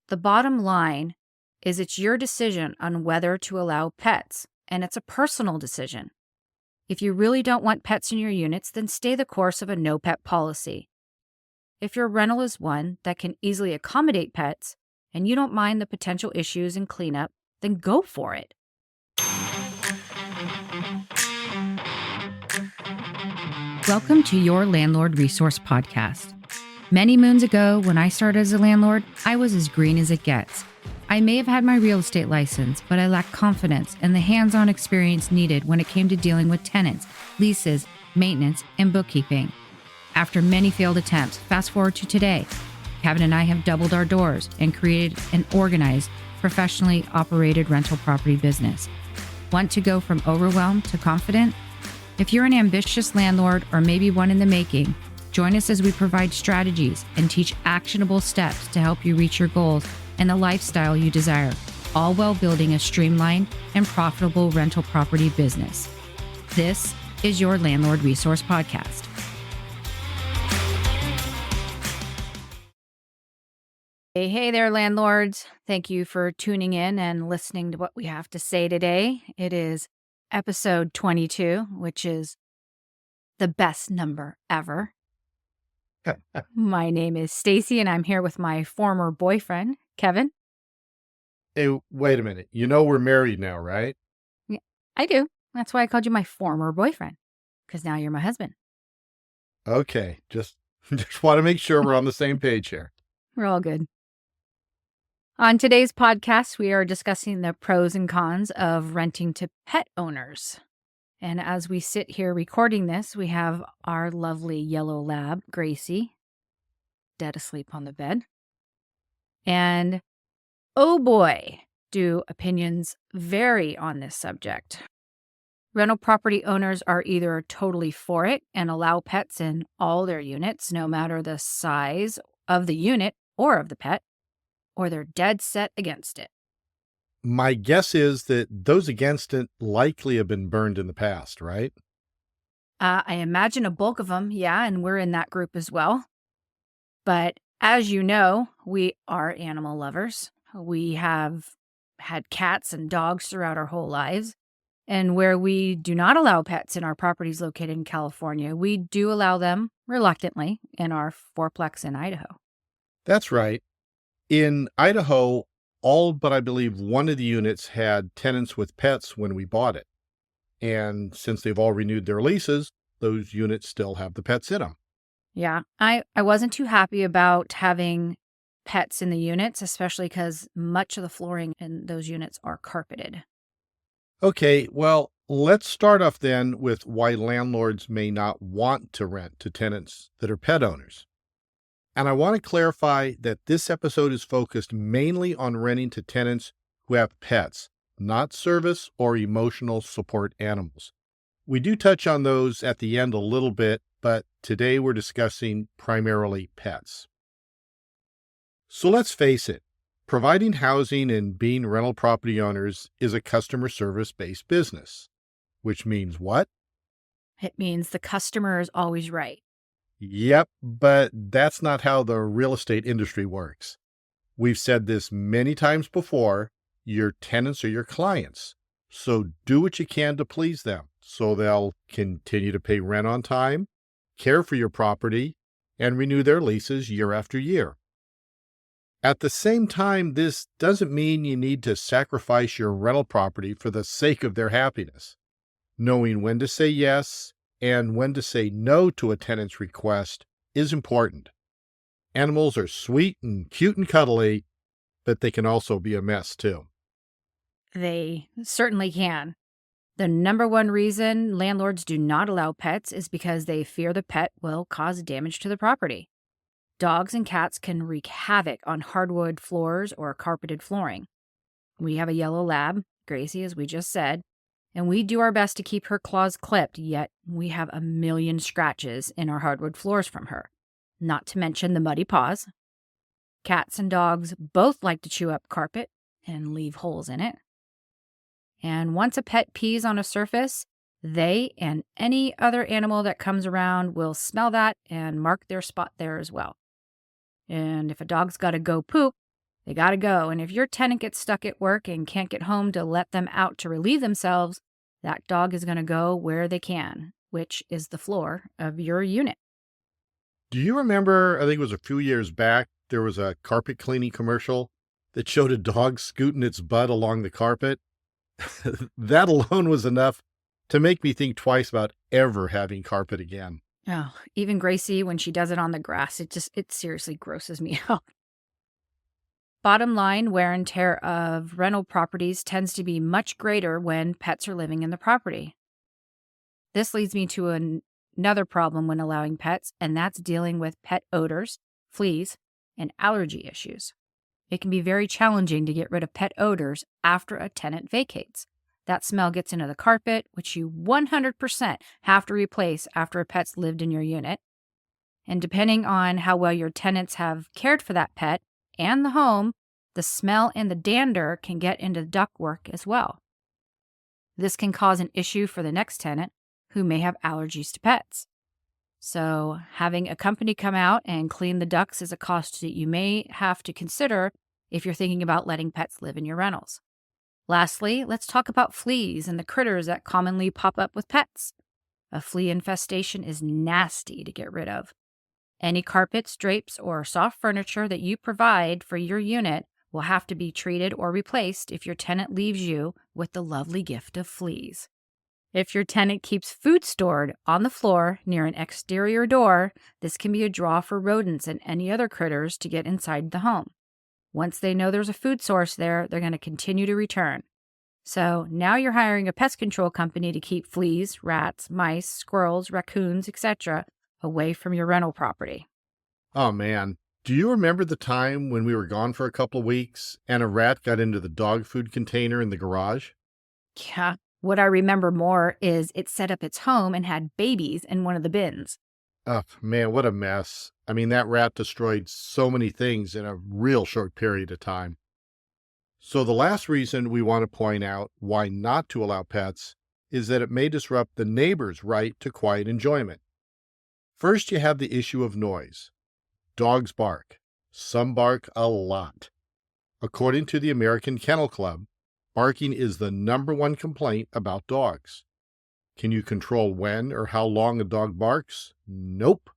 The bottom line is it's your decision on whether to allow pets, and it's a personal decision. If you really don't want pets in your units, then stay the course of a no-pet policy. If your rental is one that can easily accommodate pets, and you don't mind the potential issues and cleanup, then go for it. Welcome to your Landlord Resource Podcast. Many moons ago, when I started as a landlord, I was as green as it gets. I may have had my real estate license, but I lacked confidence and the hands-on experience needed when it came to dealing with tenants, leases, maintenance, and bookkeeping. After many failed attempts, fast forward to today, Kevin and I have doubled our doors and created an organized, professionally operated rental property business. Want to go from overwhelmed to confident? If you're an ambitious landlord or maybe one in the making, join us as we provide strategies and teach actionable steps to help you reach your goals and the lifestyle you desire, all while building a streamlined and profitable rental property business. This is your Landlord Resource Podcast. Hey there, landlords. Thank you for tuning in and listening to what we have to say today. It is episode 22, which is the best number ever. My name is Stacy, and I'm here with my former boyfriend, Kevin. Hey, wait a minute. You know we're married now, right? Yeah, I do. That's why I called you my former boyfriend, because now you're my husband. Okay, just want to make sure we're on the same page here. We're all good. On today's podcast, we are discussing the pros and cons of renting to pet owners. And as we sit here recording this, we have our lovely yellow lab, Gracie, dead asleep on the bed. And oh boy, do opinions vary on this subject. Rental property owners are either totally for it and allow pets in all their units, no matter the size of the unit or of the pet, or they're dead set against it. My guess is that those against it likely have been burned in the past, right? I imagine a bulk of them, yeah, and we're in that group as well. But as you know, we are animal lovers. We have had cats and dogs throughout our whole lives. And where we do not allow pets in our properties located in California, we do allow them reluctantly in our fourplex in Idaho. That's right. In Idaho, all but I believe one of the units had tenants with pets when we bought it. And since they've all renewed their leases, those units still have the pets in them. Yeah, I wasn't too happy about having pets in the units, especially because much of the flooring in those units are carpeted. Okay, well, let's start off then with why landlords may not want to rent to tenants that are pet owners. And I want to clarify that this episode is focused mainly on renting to tenants who have pets, not service or emotional support animals. We do touch on those at the end a little bit, but today we're discussing primarily pets. So let's face it, providing housing and being rental property owners is a customer service-based business, which means what? It means the customer is always right. Yep, but that's not how the real estate industry works. We've said this many times before, your tenants are your clients, so do what you can to please them so they'll continue to pay rent on time, care for your property, and renew their leases year after year. At the same time, this doesn't mean you need to sacrifice your rental property for the sake of their happiness. Knowing when to say yes and when to say no to a tenant's request is important. Animals are sweet and cute and cuddly, but they can also be a mess too. They certainly can. The number one reason landlords do not allow pets is because they fear the pet will cause damage to the property. Dogs and cats can wreak havoc on hardwood floors or carpeted flooring. We have a yellow lab, Gracie, as we just said, and we do our best to keep her claws clipped, yet we have a million scratches in our hardwood floors from her, not to mention the muddy paws. Cats and dogs both like to chew up carpet and leave holes in it. And once a pet pees on a surface, they and any other animal that comes around will smell that and mark their spot there as well. And if a dog's got to go poop, They got to go. And if your tenant gets stuck at work and can't get home to let them out to relieve themselves, that dog is going to go where they can, which is the floor of your unit. Do you remember, I think it was a few years back, there was a carpet cleaning commercial that showed a dog scooting its butt along the carpet? That alone was enough to make me think twice about ever having carpet again. Oh, even Gracie, when she does it on the grass, it seriously grosses me out. Bottom line, wear and tear of rental properties tends to be much greater when pets are living in the property. This leads me to another problem when allowing pets, and that's dealing with pet odors, fleas, and allergy issues. It can be very challenging to get rid of pet odors after a tenant vacates. That smell gets into the carpet, which you 100% have to replace after a pet's lived in your unit. And depending on how well your tenants have cared for that pet and the home, the smell and the dander can get into the ductwork as well. This can cause an issue for the next tenant who may have allergies to pets. So having a company come out and clean the ducts is a cost that you may have to consider if you're thinking about letting pets live in your rentals. Lastly, let's talk about fleas and the critters that commonly pop up with pets. A flea infestation is nasty to get rid of. Any carpets, drapes, or soft furniture that you provide for your unit will have to be treated or replaced if your tenant leaves you with the lovely gift of fleas. If your tenant keeps food stored on the floor near an exterior door, this can be a draw for rodents and any other critters to get inside the home. Once they know there's a food source there, they're going to continue to return. So now you're hiring a pest control company to keep fleas, rats, mice, squirrels, raccoons, etc. away from your rental property. Oh man, do you remember the time when we were gone for a couple of weeks and a rat got into the dog food container in the garage? Yeah, what I remember more is it set up its home and had babies in one of the bins. Oh man, what a mess. I mean, that rat destroyed so many things in a real short period of time. So the last reason we want to point out why not to allow pets is that it may disrupt the neighbor's right to quiet enjoyment. First, you have the issue of noise. Dogs bark. Some bark a lot. According to the American Kennel Club, barking is the #1 complaint about dogs. Can you control when or how long a dog barks? Nope.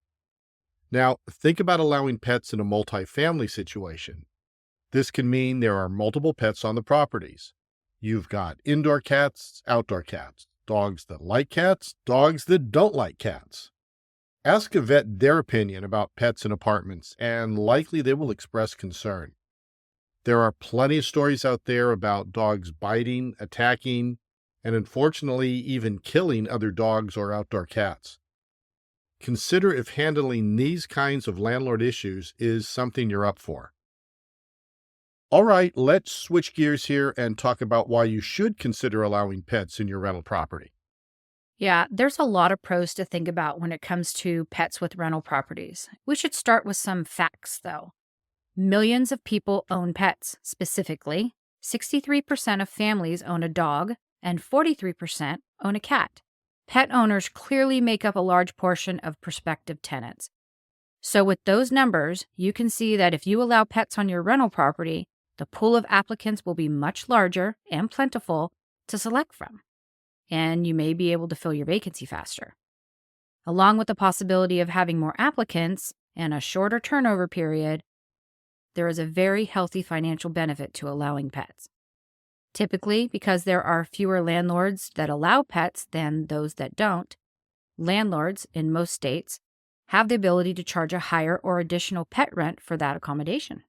Now, think about allowing pets in a multifamily situation. This can mean there are multiple pets on the properties. You've got indoor cats, outdoor cats, dogs that like cats, dogs that don't like cats. Ask a vet their opinion about pets in apartments, and likely they will express concern. There are plenty of stories out there about dogs biting, attacking, and unfortunately even killing other dogs or outdoor cats. Consider if handling these kinds of landlord issues is something you're up for. All right, let's switch gears here and talk about why you should consider allowing pets in your rental property. Yeah, there's a lot of pros to think about when it comes to pets with rental properties. We should start with some facts, though. Millions of people own pets. Specifically, 63% of families own a dog and 43% own a cat. Pet owners clearly make up a large portion of prospective tenants. So with those numbers, you can see that if you allow pets on your rental property, the pool of applicants will be much larger and plentiful to select from, and you may be able to fill your vacancy faster. Along with the possibility of having more applicants and a shorter turnover period, there is a very healthy financial benefit to allowing pets. Typically, because there are fewer landlords that allow pets than those that don't, landlords in most states have the ability to charge a higher or additional pet rent for that accommodation.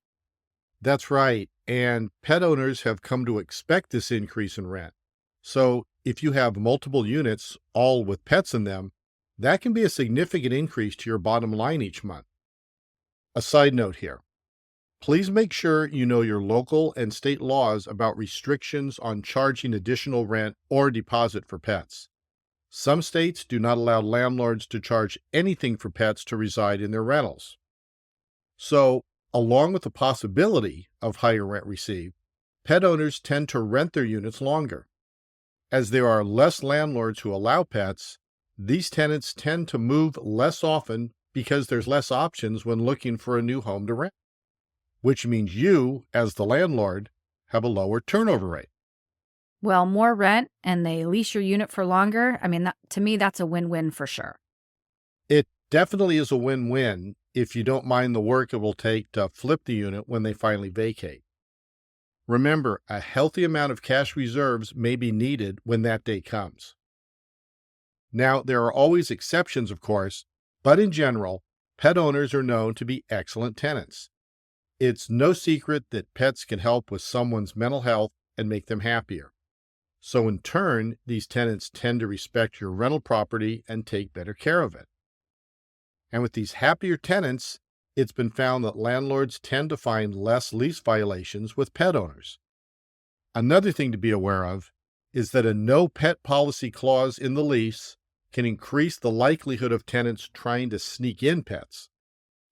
That's right, and pet owners have come to expect this increase in rent. So if you have multiple units, all with pets in them, that can be a significant increase to your bottom line each month. A side note here. Please make sure you know your local and state laws about restrictions on charging additional rent or deposit for pets. Some states do not allow landlords to charge anything for pets to reside in their rentals. So, along with the possibility of higher rent received, pet owners tend to rent their units longer. As there are less landlords who allow pets, these tenants tend to move less often because there's less options when looking for a new home to rent. which means you, as the landlord, have a lower turnover rate. Well, more rent and they lease your unit for longer. To me, that's a win-win for sure. It definitely is a win-win if you don't mind the work it will take to flip the unit when they finally vacate. Remember, a healthy amount of cash reserves may be needed when that day comes. Now, there are always exceptions, of course, but in general, pet owners are known to be excellent tenants. It's no secret that pets can help with someone's mental health and make them happier. So in turn, these tenants tend to respect your rental property and take better care of it. And with these happier tenants, it's been found that landlords tend to find less lease violations with pet owners. Another thing to be aware of is that a no pet policy clause in the lease can increase the likelihood of tenants trying to sneak in pets.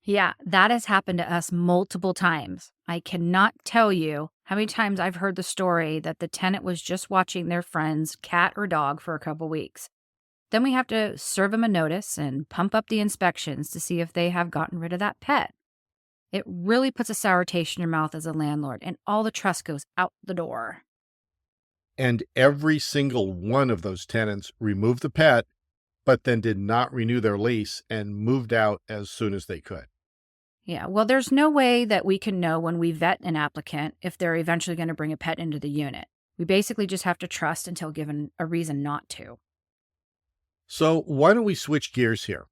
Yeah, that has happened to us multiple times. I cannot tell you how many times I've heard the story that the tenant was just watching their friend's cat or dog for a couple weeks. Then we have to serve them a notice and pump up the inspections to see if they have gotten rid of that pet. It really puts a sour taste in your mouth as a landlord, and all the trust goes out the door. And every single one of those tenants removed the pet, but then did not renew their lease and moved out as soon as they could. Yeah, well, there's no way that we can know when we vet an applicant if they're eventually going to bring a pet into the unit. We basically just have to trust until given a reason not to. So why don't we switch gears here?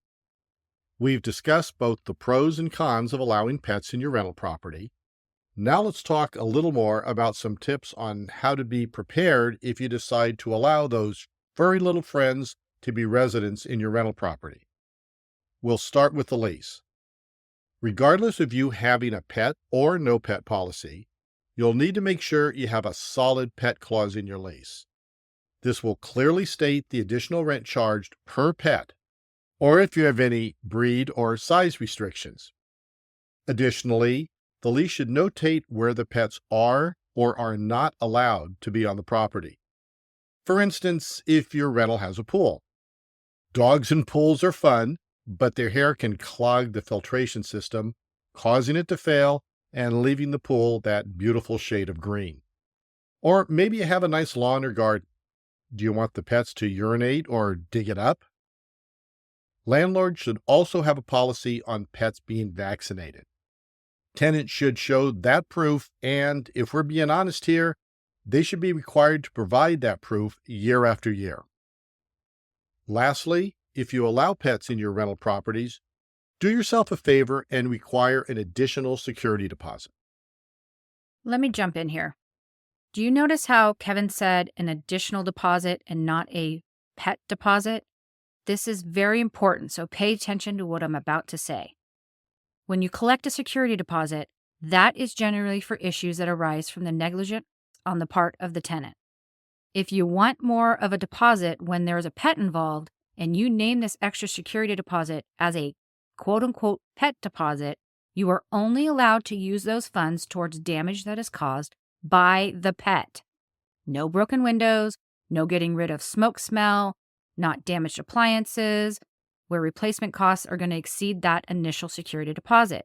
We've discussed both the pros and cons of allowing pets in your rental property. Now let's talk a little more about some tips on how to be prepared if you decide to allow those furry little friends to be residents in your rental property. We'll start with the lease. Regardless of you having a pet or no pet policy, you'll need to make sure you have a solid pet clause in your lease. This will clearly state the additional rent charged per pet, or if you have any breed or size restrictions. Additionally, the lease should notate where the pets are or are not allowed to be on the property. For instance, if your rental has a pool. Dogs in pools are fun, but their hair can clog the filtration system, causing it to fail and leaving the pool that beautiful shade of green. Or maybe you have a nice lawn or garden. Do you want the pets to urinate or dig it up? Landlords should also have a policy on pets being vaccinated. Tenants should show that proof, and if we're being honest here, they should be required to provide that proof year after year. Lastly, if you allow pets in your rental properties, do yourself a favor and require an additional security deposit. Let me jump in here. Do you notice how Kevin said an additional deposit and not a pet deposit? This is very important, so pay attention to what I'm about to say. When you collect a security deposit, that is generally for issues that arise from the negligence on the part of the tenant. If you want more of a deposit when there is a pet involved, and you name this extra security deposit as a quote-unquote pet deposit, you are only allowed to use those funds towards damage that is caused by the pet. No broken windows, no getting rid of smoke smell, not damaged appliances, where replacement costs are going to exceed that initial security deposit.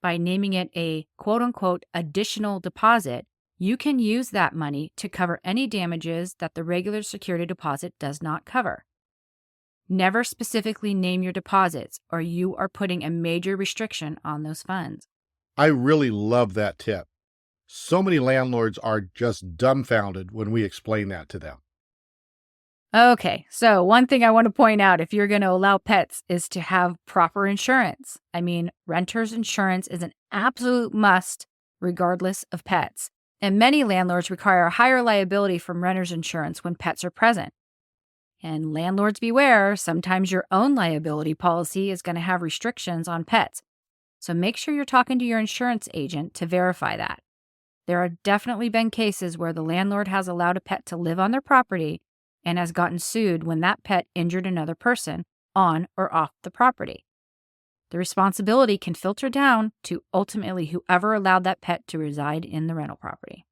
By naming it a quote-unquote additional deposit, you can use that money to cover any damages that the regular security deposit does not cover. Never specifically name your deposits, or you are putting a major restriction on those funds. I really love that tip. So many landlords are just dumbfounded when we explain that to them. Okay, so one thing I want to point out if you're going to allow pets is to have proper insurance. Renter's insurance is an absolute must regardless of pets. And many landlords require a higher liability from renter's insurance when pets are present. And landlords beware, sometimes your own liability policy is going to have restrictions on pets. So make sure you're talking to your insurance agent to verify that. There have definitely been cases where the landlord has allowed a pet to live on their property and has gotten sued when that pet injured another person on or off the property. The responsibility can filter down to ultimately whoever allowed that pet to reside in the rental property.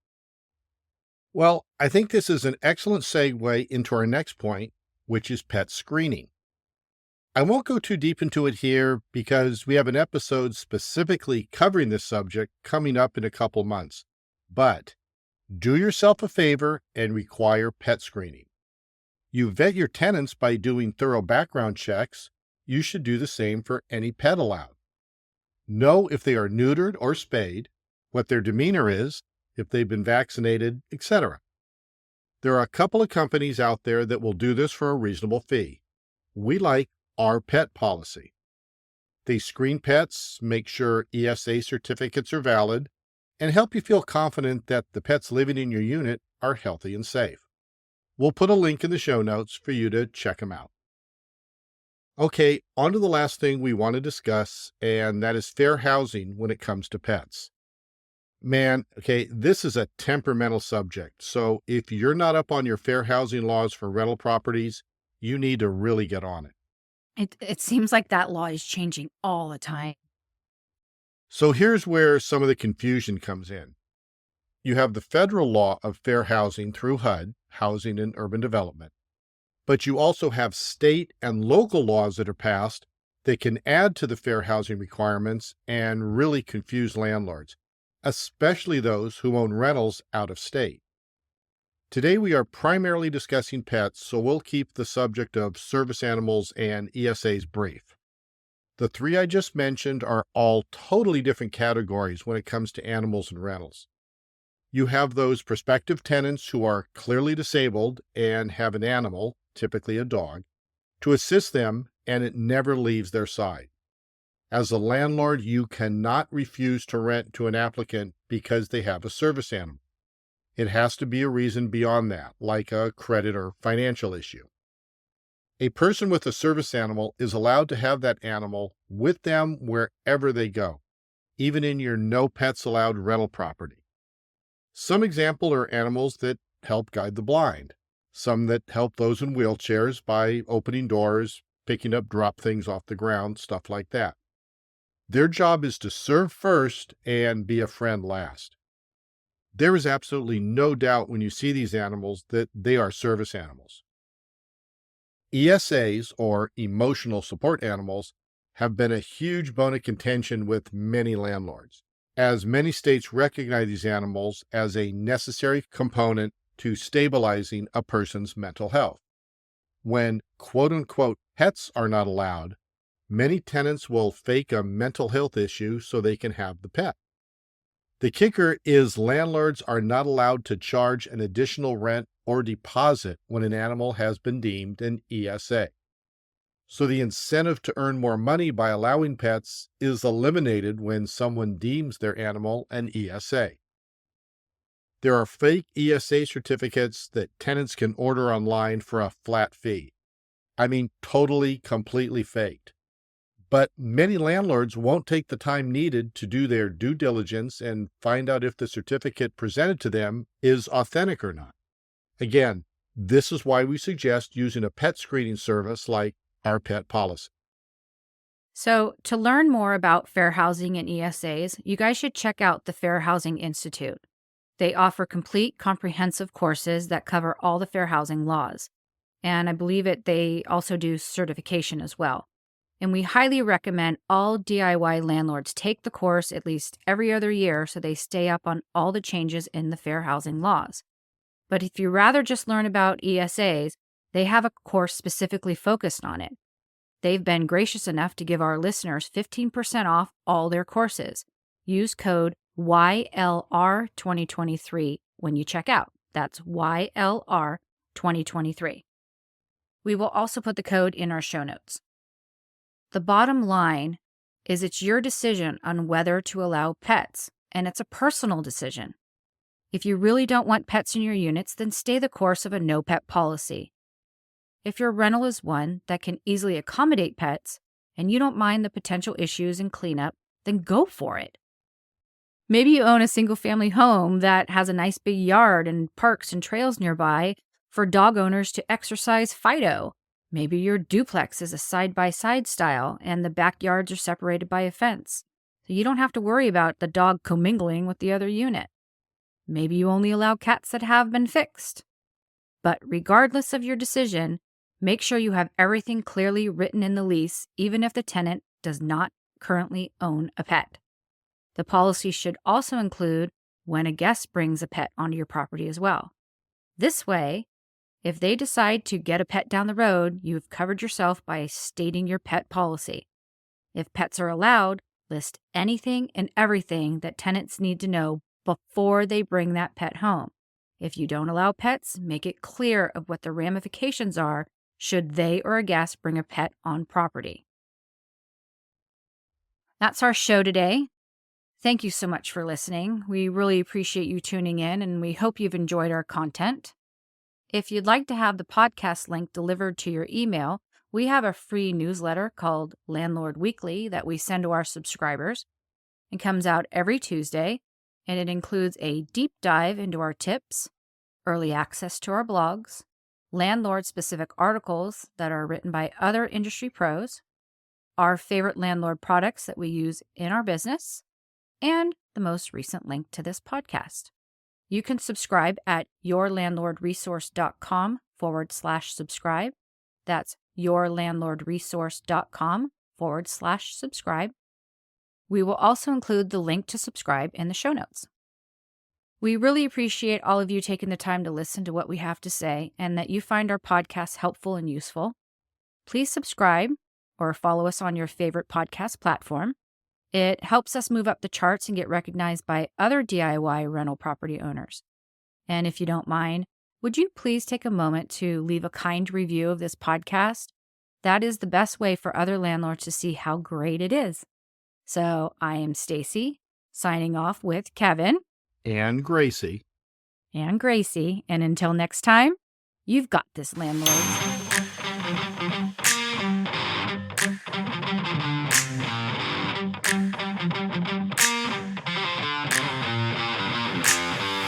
Well, I think this is an excellent segue into our next point, which is pet screening. I won't go too deep into it here because we have an episode specifically covering this subject coming up in a couple months. But do yourself a favor and require pet screening. You vet your tenants by doing thorough background checks. You should do the same for any pet allowed. Know if they are neutered or spayed, what their demeanor is, if they've been vaccinated, etc. There are a couple of companies out there that will do this for a reasonable fee. We like our pet policy. They screen pets, make sure ESA certificates are valid, and help you feel confident that the pets living in your unit are healthy and safe. We'll put a link in the show notes for you to check them out. Okay, on to the last thing we want to discuss, and that is fair housing when it comes to pets. Man, okay, this is a temperamental subject, so if you're not up on your fair housing laws for rental properties, you need to really get on it. It seems like that law is changing all the time. So here's where some of the confusion comes in. You have the federal law of fair housing through HUD, Housing and Urban Development, but you also have state and local laws that are passed that can add to the fair housing requirements and really confuse landlords, especially those who own rentals out of state. Today we are primarily discussing pets, so we'll keep the subject of service animals and ESAs brief. The three I just mentioned are all totally different categories when it comes to animals and rentals. You have those prospective tenants who are clearly disabled and have an animal, typically a dog, to assist them, and it never leaves their side. As a landlord, you cannot refuse to rent to an applicant because they have a service animal. It has to be a reason beyond that, like a credit or financial issue. A person with a service animal is allowed to have that animal with them wherever they go, even in your no pets allowed rental property. Some example are animals that help guide the blind, some that help those in wheelchairs by opening doors, picking up drop things off the ground, stuff like that. Their job is to serve first and be a friend last. There is absolutely no doubt when you see these animals that they are service animals. ESAs, or emotional support animals, have been a huge bone of contention with many landlords, as many states recognize these animals as a necessary component to stabilizing a person's mental health. When quote-unquote pets are not allowed, many tenants will fake a mental health issue so they can have the pet. The kicker is landlords are not allowed to charge an additional rent or deposit when an animal has been deemed an ESA. So the incentive to earn more money by allowing pets is eliminated when someone deems their animal an ESA. There are fake ESA certificates that tenants can order online for a flat fee. I mean, totally, completely faked. But many landlords won't take the time needed to do their due diligence and find out if the certificate presented to them is authentic or not. Again, this is why we suggest using a pet screening service like our pet policy. So, to learn more about fair housing and ESAs, you guys should check out the Fair Housing Institute. They offer complete, comprehensive courses that cover all the fair housing laws. And I believe they also do certification as well. And we highly recommend all DIY landlords take the course at least every other year so they stay up on all the changes in the fair housing laws. But if you rather just learn about ESAs, they have a course specifically focused on it. They've been gracious enough to give our listeners 15% off all their courses. Use code YLR2023 when you check out. That's YLR2023. We will also put the code in our show notes. The bottom line is it's your decision on whether to allow pets, and it's a personal decision. If you really don't want pets in your units, then stay the course of a no-pet policy. If your rental is one that can easily accommodate pets, and you don't mind the potential issues and cleanup, then go for it. Maybe you own a single-family home that has a nice big yard and parks and trails nearby for dog owners to exercise Fido. Maybe your duplex is a side-by-side style and the backyards are separated by a fence, so you don't have to worry about the dog commingling with the other unit. Maybe you only allow cats that have been fixed. But regardless of your decision, Make sure you have everything clearly written in the lease, even if the tenant does not currently own a pet. The policy should also include when a guest brings a pet onto your property as well. This way, if they decide to get a pet down the road, you've covered yourself by stating your pet policy. If pets are allowed, list anything and everything that tenants need to know before they bring that pet home. If you don't allow pets, make it clear of what the ramifications are should they or a guest bring a pet on property. That's our show today. Thank you so much for listening. We really appreciate you tuning in, and we hope you've enjoyed our content. If you'd like to have the podcast link delivered to your email, we have a free newsletter called Landlord Weekly that we send to our subscribers. It comes out every Tuesday, and it includes a deep dive into our tips, early access to our blogs, landlord-specific articles that are written by other industry pros, our favorite landlord products that we use in our business, and the most recent link to this podcast. You can subscribe at yourlandlordresource.com/subscribe. That's yourlandlordresource.com/subscribe. We will also include the link to subscribe in the show notes. We really appreciate all of you taking the time to listen to what we have to say and that you find our podcast helpful and useful. Please subscribe or follow us on your favorite podcast platform. It helps us move up the charts and get recognized by other DIY rental property owners. And if you don't mind, would you please take a moment to leave a kind review of this podcast? That is the best way for other landlords to see how great it is. So I am Stacy, signing off with Kevin And Gracie. and Gracie. And until next time, you've got this, landlords.